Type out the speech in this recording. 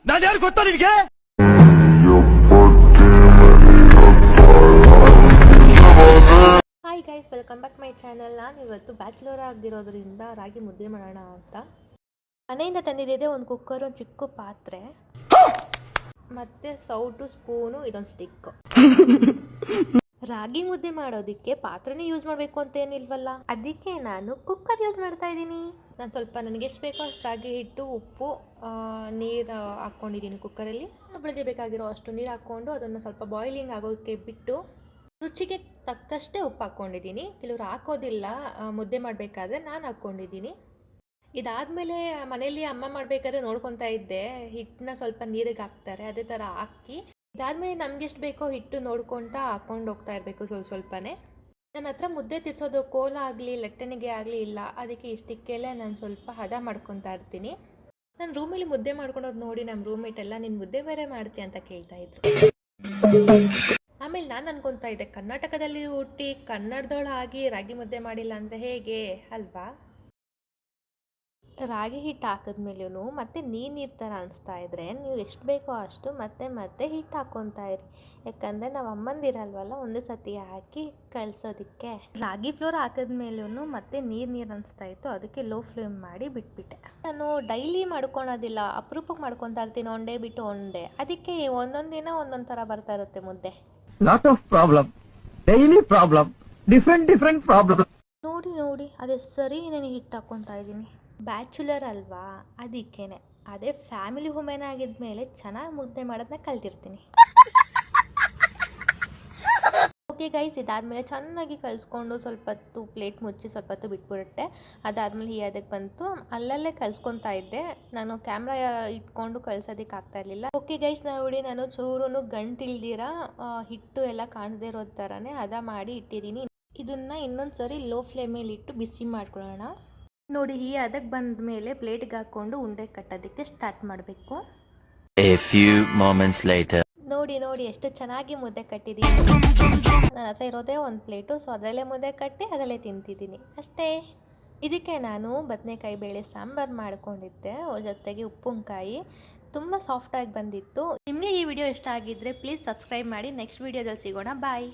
ನಾನು ಯಾರು ಗೊತ್ತಾ ನಿನಗೆ? Hi guys, welcome back my channel. ನಾನು ಇವತ್ತು ಬ್ಯಾಚುಲರ್ ಆಗಿರೋದ್ರಿಂದ ರಾಗಿ ಮುದ್ದೆ ಮಾಡೋಣ ಅಂತ ಮನೆಯಿಂದ ತಂದಿದ್ದೆ. ಒಂದು ಕುಕ್ಕರ್, ಒಂದು ಚಿಕ್ಕ ಪಾತ್ರೆ, ಮತ್ತೆ ಸೌಟು, ಸ್ಪೂನು, ಇದೊಂದು ಸ್ಟಿಕ್. ರಾಗಿ ಮುದ್ದೆ ಮಾಡೋದಕ್ಕೆ ಪಾತ್ರೆನೇ ಯೂಸ್ ಮಾಡಬೇಕು ಅಂತ ಏನಿಲ್ವಲ್ಲ, ಅದಕ್ಕೆ ನಾನು ಕುಕ್ಕರ್ ಯೂಸ್ ಮಾಡ್ತಾ ಇದ್ದೀನಿ. ನಾನು ಸ್ವಲ್ಪ ನನಗೆ ಎಷ್ಟು ಬೇಕೋ ಅಷ್ಟು ರಾಗಿ ಹಿಟ್ಟು, ಉಪ್ಪು, ನೀರು ಹಾಕ್ಕೊಂಡಿದ್ದೀನಿ ಕುಕ್ಕರಲ್ಲಿ. ಒಬ್ಬಳಿಗೆ ಬೇಕಾಗಿರೋ ಅಷ್ಟು ನೀರು ಹಾಕ್ಕೊಂಡು ಅದನ್ನು ಸ್ವಲ್ಪ ಬಾಯ್ಲಿಂಗ್ ಆಗೋದಕ್ಕೆ ಬಿಟ್ಟು ರುಚಿಗೆ ತಕ್ಕಷ್ಟೇ ಉಪ್ಪು ಹಾಕ್ಕೊಂಡಿದ್ದೀನಿ. ಕೆಲವರು ಹಾಕೋದಿಲ್ಲ ಮುದ್ದೆ ಮಾಡಬೇಕಾದ್ರೆ, ನಾನು ಹಾಕ್ಕೊಂಡಿದ್ದೀನಿ. ಇದಾದಮೇಲೆ ಮನೇಲಿ ಅಮ್ಮ ಮಾಡಬೇಕಾದ್ರೆ ನೋಡ್ಕೊತಾ ಇದ್ದೆ, ಹಿಟ್ಟನ್ನ ಸ್ವಲ್ಪ ನೀರಿಗೆ ಹಾಕ್ತಾರೆ, ಅದೇ ಥರ ಹಾಕಿ ಇದಾದಮೇಲೆ ನಮ್ಗೆ ಎಷ್ಟು ಬೇಕೋ ಹಿಟ್ಟು ನೋಡ್ಕೊತಾ ಹಾಕ್ಕೊಂಡು ಹೋಗ್ತಾ ಇರಬೇಕು ಸ್ವಲ್ಪನೇ. ನನ್ನ ಹತ್ರ ಮುದ್ದೆ ತಿರ್ಸೋದು ಕೋಲ ಆಗಲಿ ಲಟ್ಟಣಿಗೆ ಆಗಲಿ ಇಲ್ಲ, ಅದಕ್ಕೆ ಇಷ್ಟಕ್ಕೆಲ್ಲ ನಾನು ಸ್ವಲ್ಪ ಹದ ಮಾಡ್ಕೊತಾ ಇರ್ತೀನಿ. ನಾನು ರೂಮಲ್ಲಿ ಮುದ್ದೆ ಮಾಡ್ಕೊಳೋದು ನೋಡಿ ನಮ್ಮ ರೂಮ್ಮೇಟ್ ಎಲ್ಲ ನೀನು ಮುದ್ದೆ ಬೇರೆ ಮಾಡ್ತೀಯ ಅಂತ ಕೇಳ್ತಾ ಇದ್ರು. ಆಮೇಲೆ ನಾನು ಅನ್ಕೊತಾ ಇದ್ದೆ, ಕರ್ನಾಟಕದಲ್ಲಿ ಹುಟ್ಟಿ ಕನ್ನಡದವಳು ಆಗಿ ರಾಗಿ ಮುದ್ದೆ ಮಾಡಿಲ್ಲ ಅಂದರೆ ಹೇಗೆ ಅಲ್ವಾ? ರಾಗಿ ಹಿಟ್ಟು ಹಾಕಿದ್ಮೇಲೂ ಮತ್ತೆ ನೀರು ಥರ ಅನಿಸ್ತಾ ಇದ್ರೆ ನೀವು ಎಷ್ಟು ಬೇಕೋ ಅಷ್ಟು ಮತ್ತೆ ಹಿಟ್ಟು ಹಾಕ್ಕೊತಾ ಇರಿ. ಯಾಕಂದರೆ ನಾವು ಅಮ್ಮಂದಿರಲ್ವಲ್ಲ, ಒಂದು ಸತಿ ಹಾಕಿ ಕಳಿಸೋದಕ್ಕೆ. ರಾಗಿ ಫ್ಲೋರ್ ಹಾಕಿದ್ಮೇಲೂ ಮತ್ತೆ ನೀರು ಅನಿಸ್ತಾ ಇತ್ತು, ಅದಕ್ಕೆ ಲೋ ಫ್ಲೇಮ್ ಮಾಡಿ ಬಿಟ್ಬಿಟ್ಟೆ. ನಾನು ಡೈಲಿ ಮಾಡ್ಕೊಳೋದಿಲ್ಲ, ಅಪರೂಪಕ್ಕೆ ಮಾಡ್ಕೊತಾ ಇರ್ತೀನಿ, ಒನ್ ಡೇ ಬಿಟ್ಟು ಒನ್ ಡೇ. ಅದಕ್ಕೆ ಒಂದೊಂದು ದಿನ ಒಂದೊಂದು ಥರ ಬರ್ತಾ ಇರುತ್ತೆ ಮುದ್ದೆ. Lot of problem, daily problem, different problem. ನೋಡಿ ಅದೇ ಸರಿ ನಾನು ಹಿಟ್ಟು ಹಾಕ್ಕೊತಾ ಇದ್ದೀನಿ. ಬ್ಯಾಚುಲರ್ ಅಲ್ವಾ, ಅದಕ್ಕೇನೆ. ಅದೇ ಫ್ಯಾಮಿಲಿ ವುಮೆನ್ ಆಗಿದ್ಮೇಲೆ ಚೆನ್ನಾಗಿ ಮುದ್ದೆ ಮಾಡೋದನ್ನ ಕಲ್ತಿರ್ತೀನಿ. ಓಕೆ ಗೈಸ್, ಇದಾದಮೇಲೆ ಚೆನ್ನಾಗಿ ಕಲಿಸ್ಕೊಂಡು ಸ್ವಲ್ಪ ಹೊತ್ತು ಪ್ಲೇಟ್ ಮುಚ್ಚಿ ಸ್ವಲ್ಪ ಹೊತ್ತು ಬಿಟ್ಬಿಡುತ್ತೆ. ಅದಾದಮೇಲೆ ಅದಕ್ಕೆ ಬಂತು, ಅಲ್ಲಲ್ಲೇ ಕಲಿಸ್ಕೊತಾ ಇದ್ದೆ. ನಾನು ಕ್ಯಾಮ್ರಾ ಇಟ್ಕೊಂಡು ಕಳ್ಸೋದಕ್ಕೆ ಆಗ್ತಾ ಇರಲಿಲ್ಲ. ಓಕೆ ಗೈಸ್, ನೋಡಿ ನಾನು ಚೂರು ಗಂಟಿಲ್ದಿರ ಹಿಟ್ಟು ಎಲ್ಲ ಕಾಣದೇ ಇರೋ ಥರನೇ ಹದ ಮಾಡಿ ಇಟ್ಟಿದ್ದೀನಿ. ಇದನ್ನು ಇನ್ನೊಂದು ಸರಿ ಲೋ ಫ್ಲೇಮಲ್ಲಿ ಇಟ್ಟು ಬಿಸಿ ಮಾಡ್ಕೊಳ್ಳೋಣ. ನೋಡಿ, ಈ ಅದಕ್ಕೆ ಬಂದ ಮೇಲೆ ಪ್ಲೇಟ್ಗೆ ಹಾಕ್ಕೊಂಡು ಉಂಡೆ ಕಟ್ಟೋದಕ್ಕೆ ಸ್ಟಾರ್ಟ್ ಮಾಡಬೇಕು. A few moments later. ನೋಡಿ ಎಷ್ಟು ಚೆನ್ನಾಗಿ ಮುದ್ದೆ ಕಟ್ಟಿದ್ದೀನಿ. ನನ್ನ ಹತ್ರ ಇರೋದೇ ಒಂದು ಪ್ಲೇಟು, ಸೊ ಅದರಲ್ಲೇ ಮುದ್ದೆ ಕಟ್ಟಿ ಅದರಲ್ಲೇ ತಿಂತಿದ್ದೀನಿ ಅಷ್ಟೇ. ಇದಕ್ಕೆ ನಾನು ಬದನೆಕಾಯಿ ಬೇಳೆ ಸಾಂಬಾರು ಮಾಡ್ಕೊಂಡಿದ್ದೆ, ಜೊತೆಗೆ ಉಪ್ಪಿನಕಾಯಿ. ತುಂಬ ಸಾಫ್ಟಾಗಿ ಬಂದಿತ್ತು. ನಿಮಗೆ ಈ ವಿಡಿಯೋ ಇಷ್ಟ ಆಗಿದ್ದರೆ ಪ್ಲೀಸ್ ಸಬ್ಸ್ಕ್ರೈಬ್ ಮಾಡಿ. ನೆಕ್ಸ್ಟ್ ವಿಡಿಯೋದಲ್ಲಿ ಸಿಗೋಣ. ಬಾಯ್.